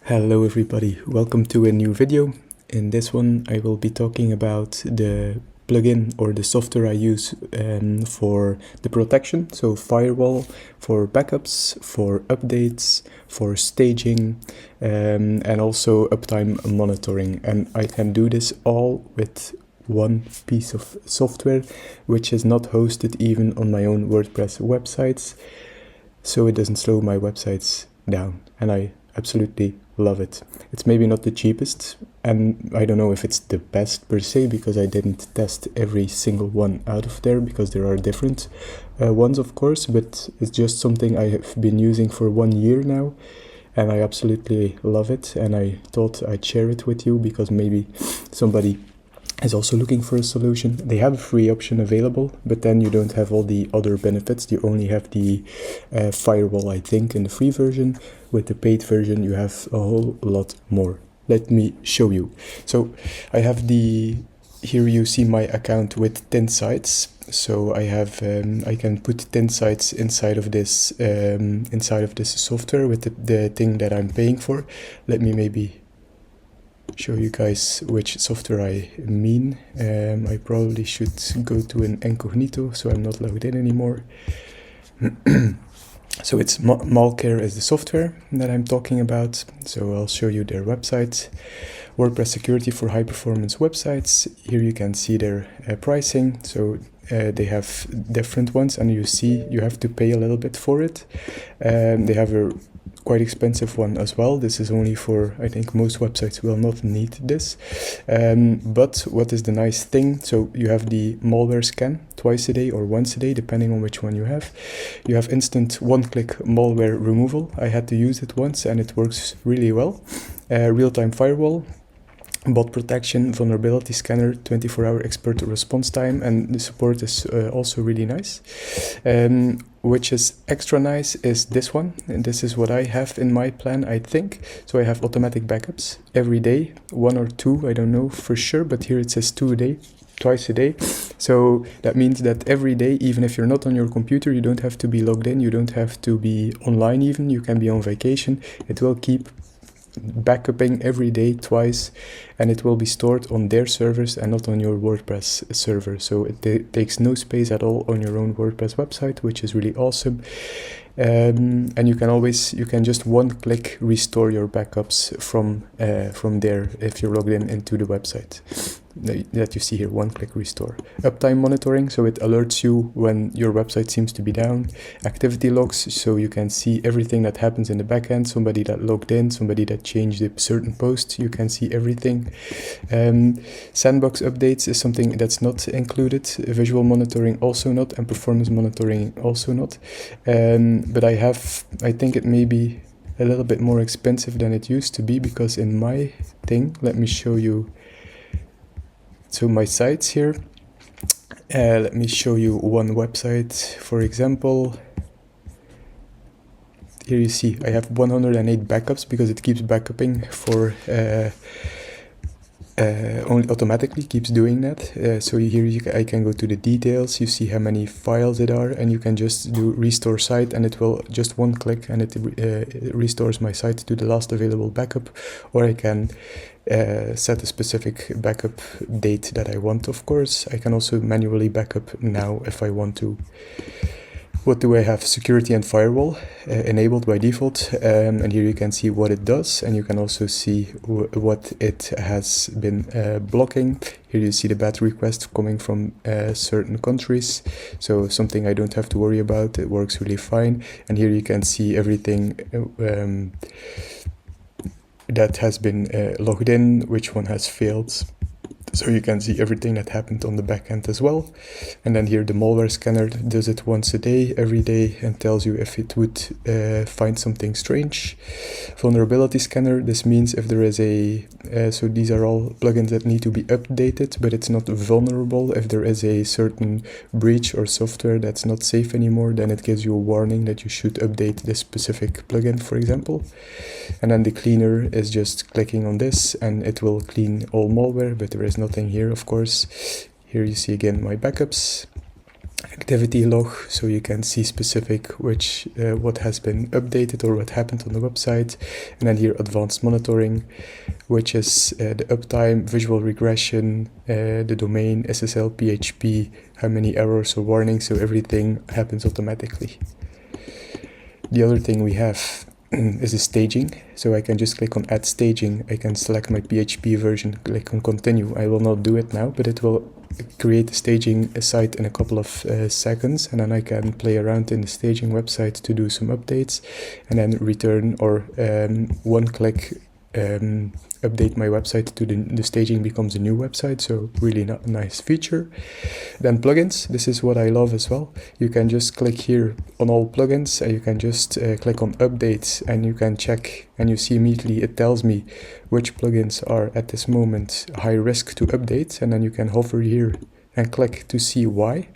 Hello everybody, welcome to a new video. In this one I will be talking about the plugin or the software I use for the protection, so firewall, for backups, for updates, for staging, and also uptime monitoring. And I can do this all with one piece of software, which is not hosted even on my own WordPress websites, so it doesn't slow my websites down, and I absolutely love it. It's maybe not the cheapest, and I don't know if it's the best per se, because I didn't test every single one out of there, because there are different ones of course, but it's just something I have been using for 1 year now, and I absolutely love it, and I thought I'd share it with you because maybe somebody is also looking for a solution. They have a free option available, but then you don't have all the other benefits. You only have the firewall, I think, in the free version. With the paid version you have a whole lot more. Let me show you. So I have here you see my account with 10 sites. So I have I can put 10 sites inside of this software with the thing that I'm paying for. Let me maybe show you guys which software I mean. I probably should go to an incognito so I'm not logged in anymore. So it's Malcare is the software that I'm talking about. So I'll show you their website. WordPress security for high performance websites. Here you can see their pricing. So they have different ones, and you see you have to pay a little bit for it. They have a quite expensive one as well. This is only for, I think most websites will not need this. But what is the nice thing? So you have the malware scan twice a day or once a day, depending on which one you have. You have instant one-click malware removal. I had to use it once and it works really well. Real-time firewall, bot protection, vulnerability scanner, 24-hour expert response time, and the support is also really nice. Which is extra nice is this one, and this is what I have in my plan, I think. So I have automatic backups every day, 1 or 2, I don't know for sure, but here it says 2 a day, twice a day. So that means that every day, even if you're not on your computer, you don't have to be logged in, you don't have to be online even, you can be on vacation. It will keep backupping every day twice, and it will be stored on their servers and not on your WordPress server. So it takes no space at all on your own WordPress website, which is really awesome. And you can just one-click restore your backups from there if you're logged into the website that you see here. One-click restore. Uptime monitoring, so it alerts you when your website seems to be down. Activity logs, so you can see everything that happens in the backend. Somebody that logged in, somebody that changed a certain post, you can see everything. Sandbox updates is something that's not included. Visual monitoring also not, and performance monitoring also not. But I think it may be a little bit more expensive than it used to be, because in my thing, let me show you. So my sites here, let me show you one website, for example. Here you see I have 108 backups because it keeps backupping for only automatically keeps doing that. So here I can go to the details, you see how many files it are, and you can just do restore site, and it will just one click and it restores my site to the last available backup. Or I can set a specific backup date that I want, of course. I can also manually backup now if I want to. What do I have? Security and firewall enabled by default, and here you can see what it does, and you can also see what it has been blocking. Here you see the bad request coming from certain countries, so something I don't have to worry about. It works really fine. And here you can see everything that has been logged in, which one has failed. So you can see everything that happened on the back end as well. And then here the malware scanner does it once a day, every day, and tells you if it would find something strange. Vulnerability scanner, this means if there is so these are all plugins that need to be updated, but it's not vulnerable. If there is a certain breach or software that's not safe anymore, then it gives you a warning that you should update this specific plugin, for example. And then the cleaner is just clicking on this and it will clean all malware, but there is nothing here, of course. Here you see again my backups. activity log, so you can see specific what has been updated or what happened on the website. And then here advanced monitoring, which is the uptime, visual regression, the domain, SSL, PHP, how many errors or warnings, so everything happens automatically. The other thing we have is the staging, so I can just click on add staging. I can select my PHP version, click on continue. I will not do it now, but it will create a staging site in a couple of seconds, and then I can play around in the staging website to do some updates, and then return or one click update my website to the staging becomes a new website. So really nice feature. Then plugins, this is what I love as well. You can just click here on all plugins, and you can just click on updates, and you can check, and you see immediately it tells me which plugins are at this moment high risk to update, and then you can hover here and click to see why,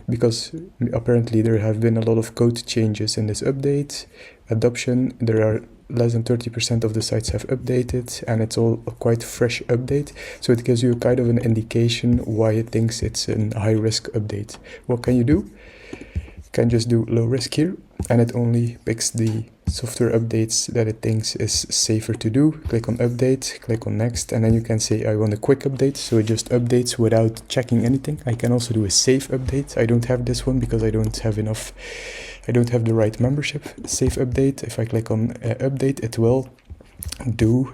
because apparently there have been a lot of code changes in this update. Adoption, there are less than 30% of the sites have updated, and it's all a quite fresh update, so it gives you kind of an indication why it thinks it's a high risk update. What can you do? You can just do low risk here, and it only picks the software updates that it thinks is safer to do. Click on update, click on next, and then you can say I want a quick update, so it just updates without checking anything. I can also do a safe update. I don't have this one because I don't have the right membership. Safe update, if I click on update, it will do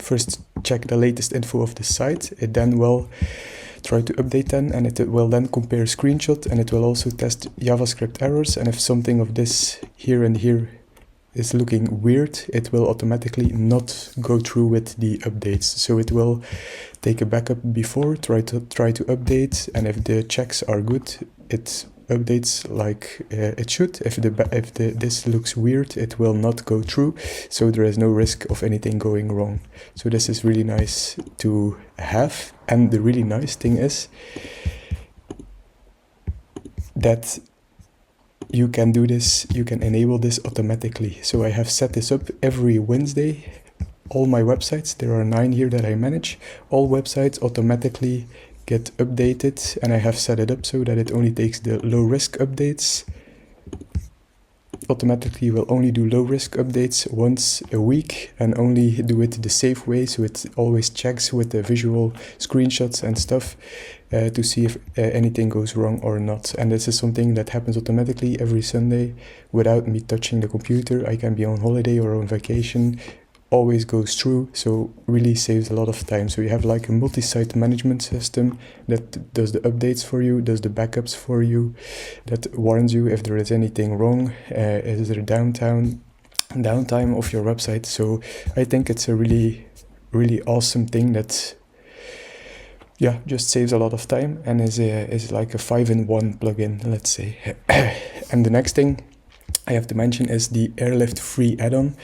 first check the latest info of the site. It then will try to update then, and it will then compare screenshot, and it will also test JavaScript errors, and if something of this here and here is looking weird, it will automatically not go through with the updates. So it will take a backup before, try to update, and if the checks are good, it updates like it should. If this looks weird, it will not go through, so there is no risk of anything going wrong. So this is really nice to have, and the really nice thing is that you can do this, you can enable this automatically. So I have set this up every Wednesday. All my websites, there are 9 here that I manage, all websites automatically get updated, and I have set it up so that it only takes the low risk updates. Automatically will only do low risk updates once a week, and only do it the safe way, so it always checks with the visual screenshots and stuff to see if anything goes wrong or not. And this is something that happens automatically every Sunday without me touching the computer. I can be on holiday or on vacation, always goes through, so really saves a lot of time. So you have like a multi-site management system that does the updates for you, does the backups for you, that warns you if there is anything wrong, is there downtime of your website. So I think it's a really awesome thing that just saves a lot of time, and is like a 5-in-1 plugin, let's say. And the next thing I have to mention is the Airlift free add-on.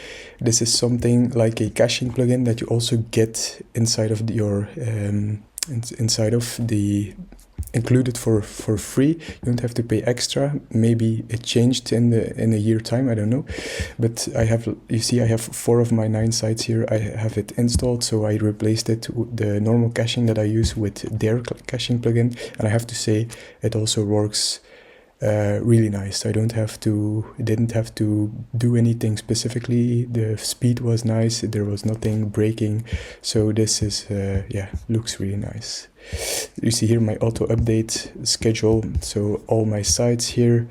This is something like a caching plugin that you also get inside of your included for free. You don't have to pay extra. Maybe it changed in a year time, I don't know. But I have 4 of my 9 sites here. I have it installed, so I replaced it with the normal caching that I use with their caching plugin, and I have to say it also works really nice. I didn't have to do anything specifically. The speed was nice, there was nothing breaking, so this is looks really nice. You see here my auto update schedule, so all my sites here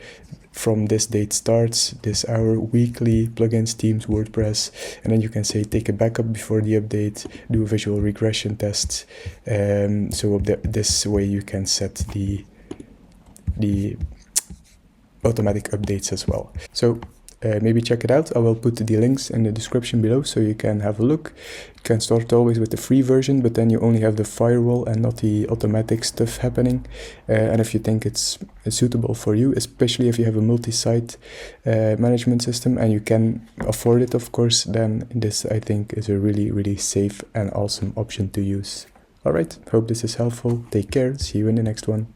from this date starts, this hour, weekly, plugins, themes, WordPress, and then you can say take a backup before the update, do a visual regression test. So this way you can set the automatic updates as well. So maybe check it out. I will put the links in the description below so you can have a look. You can start always with the free version, but then you only have the firewall and not the automatic stuff happening. And if you think it's suitable for you, especially if you have a multi-site management system and you can afford it, of course, then this I think is a really safe and awesome option to use. Alright, hope this is helpful. Take care. See you in the next one.